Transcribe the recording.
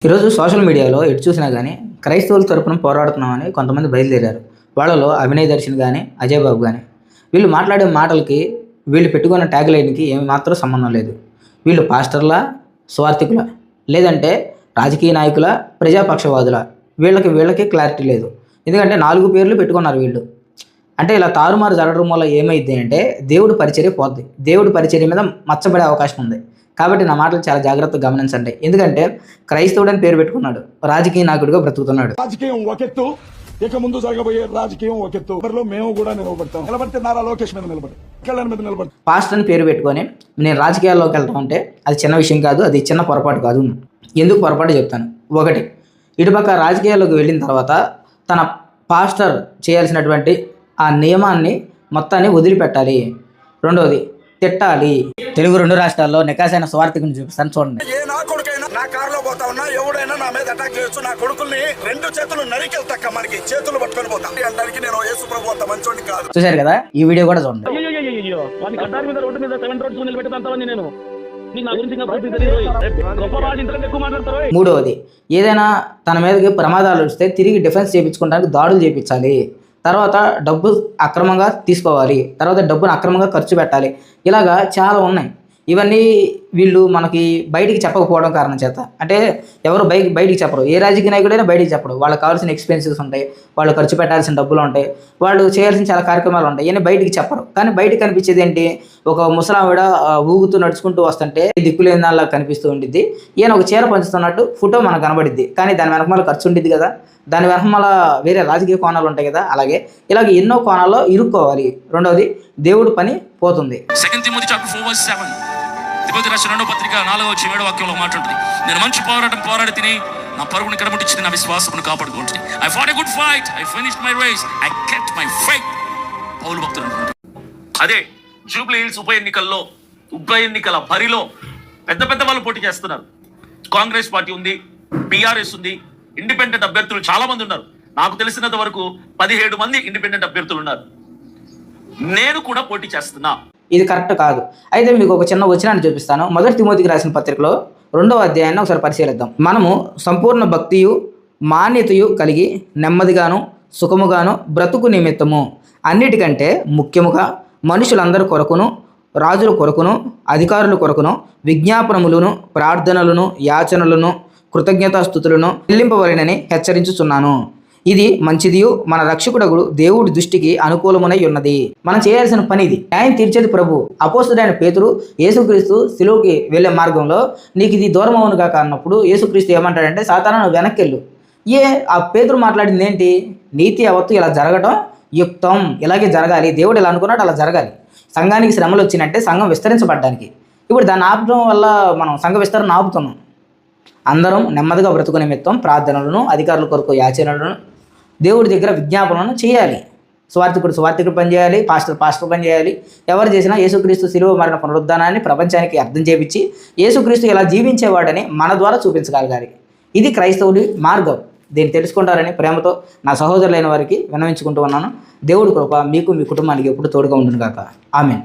ఈరోజు సోషల్ మీడియాలో ఎటు చూసినా కానీ క్రైస్తవుల తరపున పోరాడుతున్నామని కొంతమంది బయలుదేరారు. వాళ్ళలో అభినయ్ దర్శన్ కానీ, అజయ్ బాబు కానీ. వీళ్ళు మాట్లాడే మాటలకి, వీళ్ళు పెట్టుకున్న ట్యాగ్ లైన్కి ఏమాత్రం సంబంధం లేదు. వీళ్ళు పాస్టర్లా, స్వార్థికుల, లేదంటే రాజకీయ నాయకుల, ప్రజాపక్షవాదుల, వీళ్ళకి క్లారిటీ లేదు. ఎందుకంటే 4 పేర్లు పెట్టుకున్నారు వీళ్ళు. అంటే ఇలా తారుమారు జరగడం వల్ల ఏమైంది అంటే దేవుడి పరిచర్య పోద్ది. దేవుడి పరిచర్య మీద మచ్చబడే అవకాశం ఉంది. కాబట్టి నా మాటలు చాలా జాగ్రత్తగా గమనించండి. ఎందుకంటే క్రైస్తవుడు అని పేరు పెట్టుకున్నాడు, రాజకీయ నాయకుడిగా బ్రతుకుతున్నాడు. రాజకీయం ఒకెత్తు, ఇక ముందు జరగబోయే రాజకీయం ఒకెత్తు. మేము కూడా నిలబడతాం. నిలబడితే నారా లోకేష్ మీద నిలబడి పాస్టర్ అని పేరు పెట్టుకొని నేను రాజకీయాల్లోకి వెళ్తాం అంటే అది చిన్న విషయం కాదు, అది చిన్న పొరపాటు కాదు. ఎందుకు పొరపాటు చెప్తాను. ఒకటి, ఇటుపక్క రాజకీయాల్లోకి వెళ్ళిన తర్వాత తన పాస్టర్ చేయాల్సినటువంటి ఆ నియమాన్ని మొత్తాన్ని వదిలిపెట్టాలి. రెండవది, తిట్టాలి. తెలుగు 2 రాష్ట్రాల్లో నికాసైన స్వార్థికుని చూపిస్తాను చూడండి. నా కారులో పోతా ఉన్నా ఎవడైనా నా మీద అటాక్ చేయొచ్చు. నా కొడుకుల్ని 2 చేతులు నరికెళ్తాక మనకి చేతులు పట్టుకొని పోతా అంటానికి నేను యేసు ప్రభు అంత మంచోడిని కాదు. చూశారు కదా, ఈ వీడియో కూడా చూడండి. మూడవది, ఏదైనా తన మీదకి ప్రమాదాలు వస్తే తిరిగి డిఫెన్స్ చేయించుకోవడానికి దాడులు చేయించాలి. తర్వాత డబ్బు అక్రమంగా తీసుకోవాలి. తర్వాత డబ్బును అక్రమంగా ఖర్చు పెట్టాలి. ఇలాగా చాలా ఉన్నాయి. ఇవన్నీ వీళ్ళు మనకి బయటికి చెప్పకపోవడం కారణం చేత, అంటే ఎవరు బయటికి చెప్పరు. ఏ రాజకీయ నాయకుడైనా బయటికి చెప్పరు. వాళ్ళకి కావాల్సిన ఎక్స్పెన్సెస్ ఉంటాయి, వాళ్ళు ఖర్చు పెట్టాల్సిన డబ్బులు ఉంటాయి, వాళ్ళు చేయాల్సిన చాలా కార్యక్రమాలు ఉంటాయి. ఇవన్నీ బయటికి చెప్పరు. కానీ బయటికి కనిపించేది ఏంటి? ఒక ముసలావిడ ఊగుతూ నడుచుకుంటూ వస్తుంటే దిక్కులేని దానిలా కనిపిస్తూ ఉండిద్ది. ఈయన ఒక చీర పంచుతున్నట్టు ఫోటో మనకు కనబడిద్ది. కానీ దాని వెనకమాల ఖర్చు ఉండిద్ది కదా, దాని వెనకమాల వేరే రాజకీయ కోణాలు ఉంటాయి కదా. అలాగే ఇలాగ ఎన్నో కోణాల్లో ఇరుక్కోవాలి. రెండవది, దేవుడి పని పోతుంది. తిమోతి రాసిన 2వ పత్రిక 4వ వాక్యంలో మాట్లాడుతుంది. నేను మంచి పోరాడి తిని నా పరుగుని కడముట్టించి నా విశ్వాసమును కాపాడుకుంటుంది. I fought a good fight, I finished my race, I kept my faith. పౌలు భక్తుడు అనుకుంటాడు. అదే జూబ్లీ హిల్స్ ఉప ఎన్నికల బరిలో పెద్ద వాళ్ళు పోటీ చేస్తున్నారు. కాంగ్రెస్ పార్టీ ఉంది, బీఆర్ఎస్ ఉంది, ఇండిపెండెంట్ అభ్యర్థులు చాలా మంది ఉన్నారు. నాకు తెలిసినంత వరకు 17 మంది ఇండిపెండెంట్ అభ్యర్థులు ఉన్నారు. నేను కూడా పోటీ చేస్తున్నా. ఇది కరెక్ట్ కాదు. అయితే మీకు ఒక చిన్న వచనాన్ని చూపిస్తాను. 1 తిమోతికి రాసిన పత్రికలో 2వ అధ్యాయాన్ని ఒకసారి పరిశీలిద్దాం. మనము సంపూర్ణ భక్తియు మాన్యతయు కలిగి నెమ్మదిగాను సుఖముగాను బ్రతుకు నిమిత్తము అన్నిటికంటే ముఖ్యముగా మనుషులందరి కొరకును, రాజుల కొరకును, అధికారుల కొరకును విజ్ఞాపనములను, ప్రార్థనలను, యాచనలను, కృతజ్ఞతాస్తుతులను చెల్లింపవలెనని హెచ్చరించుచున్నాను. ఇది మంచిదియు మన రక్షకుడగు దేవుడి దృష్టికి అనుకూలమునై ఉన్నది. మనం చేయాల్సిన పని ఇది. న్యాయం తీర్చేది ప్రభు. అపోస్తుడైన పేతురు యేసుక్రీస్తు శిలువకి వెళ్ళే మార్గంలో నీకు ఇది దూరం అవునుగా అన్నప్పుడు యేసుక్రీస్తు ఏమంటాడంటే, సాతానా నువ్వు వెనక్కి వెళ్ళు. ఆ పేతురు మాట్లాడింది ఏంటి? నీతి అవత్తు ఇలా జరగటం యుక్తం, ఇలాగే జరగాలి, దేవుడు ఇలా అనుకున్నాడు, అలా జరగాలి. సంఘానికి శ్రమలు వచ్చినట్టే సంఘం విస్తరించబడ్డానికి. ఇప్పుడు దాన్ని ఆపడం వల్ల మనం సంఘ విస్తరణ ఆపుతున్నాం. అందరం నెమ్మదిగా బ్రతుకునే నిమిత్తం ప్రార్థనలను, అధికారుల కొరకు యాచనలను, దేవుడి దగ్గర విజ్ఞాపనలను చేయాలి. స్వార్థికుడు పని చేయాలి, పాస్టర్ పని చేయాలి. ఎవరు చేసినా యేసుక్రీస్తు శిలువ మరణ పునరుద్ధానాన్ని ప్రపంచానికి అర్థం చేపించి యేసుక్రీస్తు ఇలా జీవించేవాడని మన ద్వారా చూపించగలగాలి. ఇది క్రైస్తవుడి మార్గం. దీన్ని తెలుసుకుంటారని ప్రేమతో నా సహోదరులైన వారికి విన్నవించుకుంటూ ఉన్నాను. దేవుడి కృప మీకు, మీ కుటుంబానికి ఎప్పుడు తోడుగా ఉండును గాక. ఆమేన్.